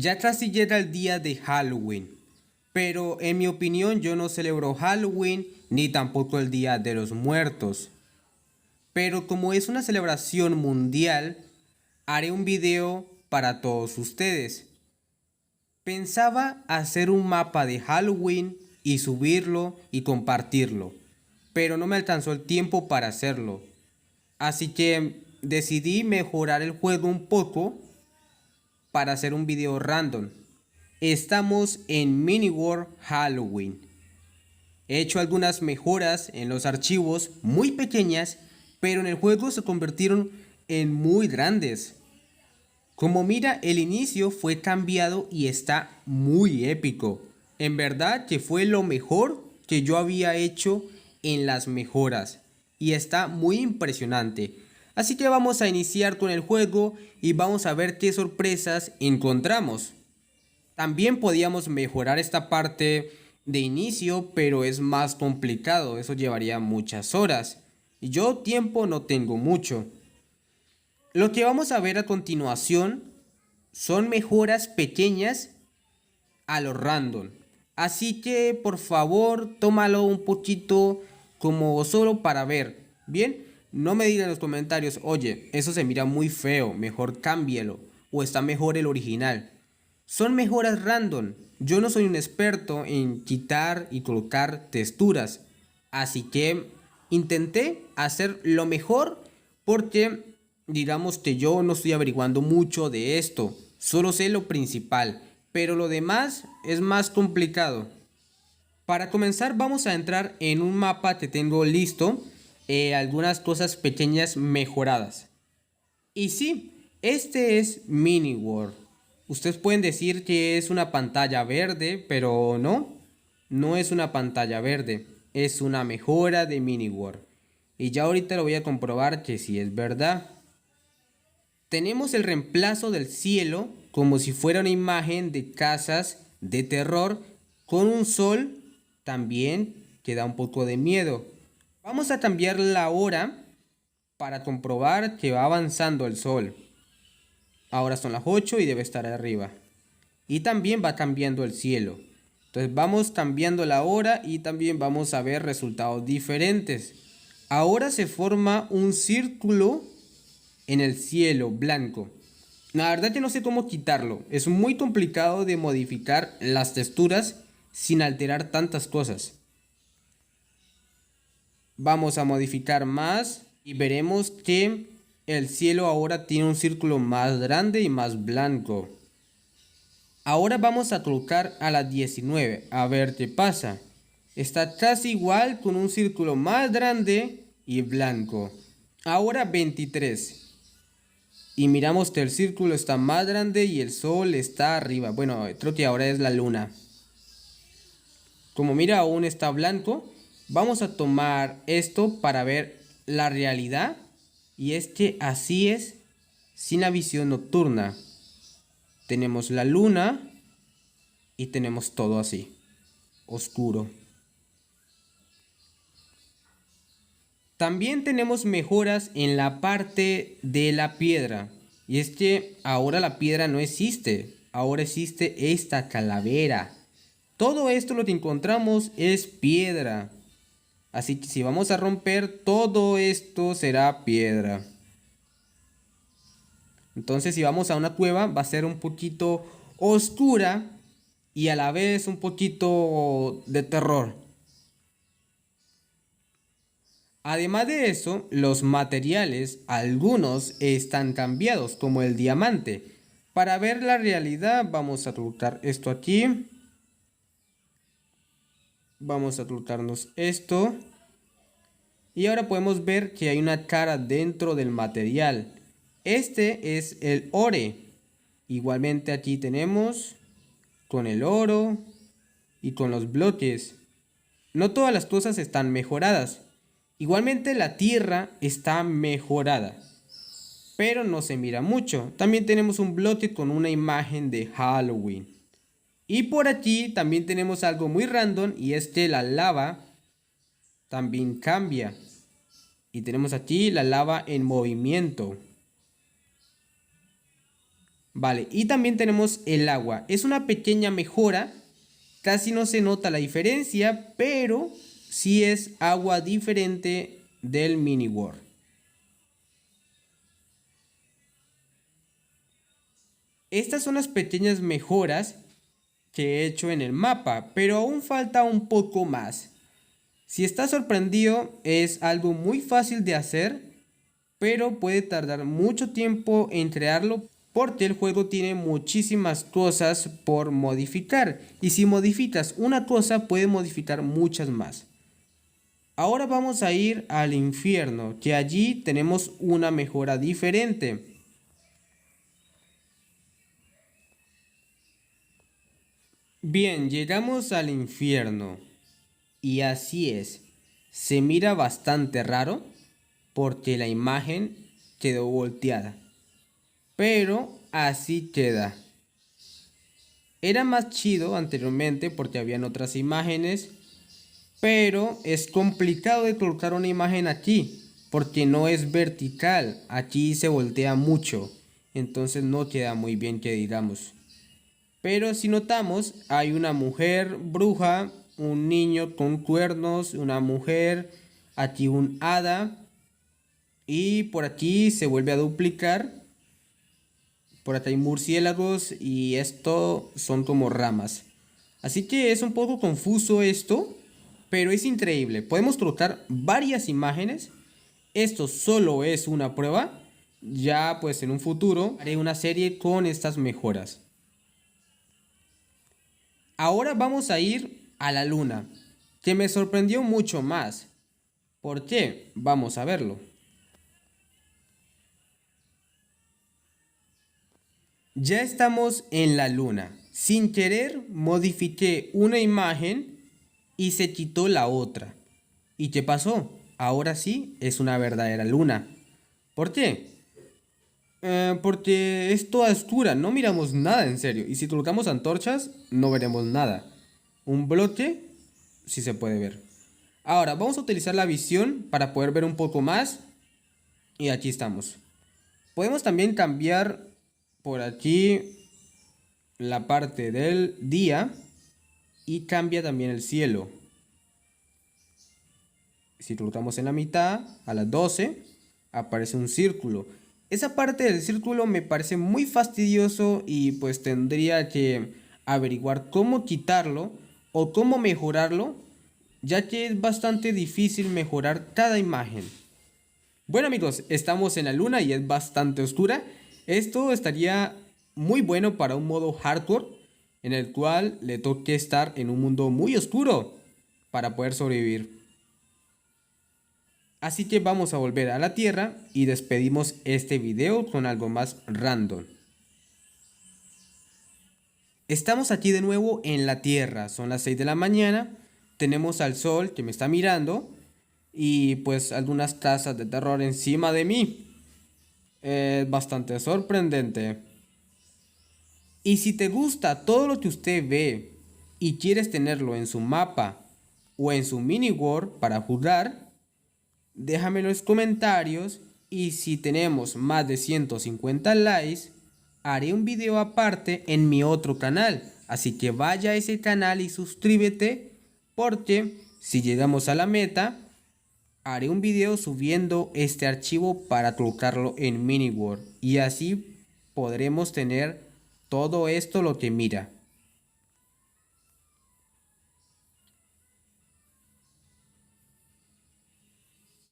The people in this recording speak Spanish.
Ya casi llega el día de Halloween, pero en mi opinión yo no celebro Halloween ni tampoco el Día de los Muertos. Pero como es una celebración mundial, haré un video para todos ustedes. Pensaba hacer un mapa de Halloween y subirlo y compartirlo, pero no me alcanzó el tiempo para hacerlo. Así que decidí mejorar el juego un poco para hacer un video random. Estamos en Mini World Halloween. He hecho algunas mejoras en los archivos muy pequeñas, pero en el juego se convirtieron en muy grandes. Como mira, el inicio fue cambiado y está muy épico. En verdad que fue lo mejor que yo había hecho en las mejoras. Y está muy impresionante. Así que vamos a iniciar con el juego y vamos a ver qué sorpresas encontramos. También podíamos mejorar esta parte de inicio, pero es más complicado. Eso llevaría muchas horas. Y yo tiempo no tengo mucho. Lo que vamos a ver a continuación son mejoras pequeñas a lo random. Así que por favor tómalo un poquito como solo para ver. Bien, no me digan en los comentarios, oye, eso se mira muy feo, mejor cámbialo. O está mejor el original. Son mejoras random. Yo no soy un experto en quitar y colocar texturas. Así que intenté hacer lo mejor porque digamos que yo no estoy averiguando mucho de esto. Solo sé lo principal. Pero lo demás es más complicado. Para comenzar vamos a entrar en un mapa que tengo listo. Algunas cosas pequeñas mejoradas. Y sí, este es Mini World. Ustedes pueden decir que es una pantalla verde, pero no, no es una pantalla verde, es una mejora de Mini World. Y ya ahorita lo voy a comprobar que sí es verdad. Tenemos el reemplazo del cielo como si fuera una imagen de casas de terror con un sol también que da un poco de miedo. Vamos a cambiar la hora para comprobar que va avanzando el sol. Ahora son las 8 y debe estar arriba. Y también va cambiando el cielo. Entonces vamos cambiando la hora y también vamos a ver resultados diferentes. Ahora se forma un círculo en el cielo blanco. La verdad que no sé cómo quitarlo. Es muy complicado de modificar las texturas sin alterar tantas cosas. Vamos a modificar más y veremos que el cielo ahora tiene un círculo más grande y más blanco. Ahora vamos a colocar a las 19 a ver qué pasa. Está casi igual con un círculo más grande y blanco. Ahora 23. Y miramos que el círculo está más grande y el sol está arriba. Bueno, creo que ahora es la luna. Como mira, aún está blanco. Vamos a tomar esto para ver la realidad. Y es que así es sin la visión nocturna. Tenemos la luna y tenemos todo así, oscuro. También tenemos mejoras en la parte de la piedra. Y es que ahora la piedra no existe. Ahora existe esta calavera. Todo esto lo que encontramos es piedra. Así que si vamos a romper, todo esto será piedra. Entonces si vamos a una cueva va a ser un poquito oscura y a la vez un poquito de terror. Además de eso, los materiales, algunos están cambiados, como el diamante. Para ver la realidad, vamos a colocar esto aquí. Vamos a colocarnos esto. Y ahora podemos ver que hay una cara dentro del material. Este es el ore. Igualmente aquí tenemos con el oro y con los bloques. No todas las cosas están mejoradas. Igualmente la tierra está mejorada, pero no se mira mucho. También tenemos un bloque con una imagen de Halloween. Y por aquí también tenemos algo muy random y es que la lava también cambia. Y tenemos aquí la lava en movimiento. Vale, y también tenemos el agua. Es una pequeña mejora, casi no se nota la diferencia, pero sí es agua diferente del Mini World. Estas son las pequeñas mejoras que he hecho en el mapa, pero aún falta un poco más. Si estás sorprendido, es algo muy fácil de hacer, pero puede tardar mucho tiempo en crearlo porque el juego tiene muchísimas cosas por modificar, y si modificas una cosa puede modificar muchas más. Ahora vamos a ir al infierno, que allí tenemos una mejora diferente. Bien, llegamos al infierno. Y así es, se mira bastante raro porque la imagen quedó volteada. Pero así queda. Era más chido anteriormente porque habían otras imágenes, pero es complicado de colocar una imagen aquí porque no es vertical, aquí se voltea mucho, entonces no queda muy bien que digamos. Pero si notamos, hay una mujer bruja, un niño con cuernos, una mujer, aquí un hada, y por aquí se vuelve a duplicar. Por acá hay murciélagos y esto son como ramas. Así que es un poco confuso esto, pero es increíble. Podemos colocar varias imágenes. Esto solo es una prueba. Ya pues en un futuro haré una serie con estas mejoras. Ahora vamos a ir a la luna, que me sorprendió mucho más. ¿Por qué? Vamos a verlo. Ya estamos en la luna. Sin querer modifiqué una imagen y se quitó la otra. ¿Y qué pasó? Ahora sí es una verdadera luna. ¿Por qué? Porque es toda oscura, no miramos nada en serio. Y si colocamos antorchas, no veremos nada. Un bloque, sí se puede ver. Ahora, vamos a utilizar la visión para poder ver un poco más. Y aquí estamos. Podemos también cambiar por aquí la parte del día y cambia también el cielo. Si colocamos en la mitad, a las 12, aparece un círculo. Esa parte del círculo me parece muy fastidioso y pues tendría que averiguar cómo quitarlo o cómo mejorarlo, ya que es bastante difícil mejorar cada imagen. Bueno amigos, estamos en la luna y es bastante oscura. Esto estaría muy bueno para un modo hardcore en el cual le toque estar en un mundo muy oscuro para poder sobrevivir. Así que vamos a volver a la Tierra y despedimos este video con algo más random. Estamos aquí de nuevo en la Tierra, son las 6 de la mañana, tenemos al sol que me está mirando y pues algunas casas de terror encima de mí. Es bastante sorprendente. Y si te gusta todo lo que usted ve y quieres tenerlo en su mapa o en su mini world para jugar, déjame en los comentarios y si tenemos más de 150 likes, haré un video aparte en mi otro canal. Así que vaya a ese canal y suscríbete porque si llegamos a la meta, haré un video subiendo este archivo para colocarlo en MiniWorld y así podremos tener todo esto lo que mira.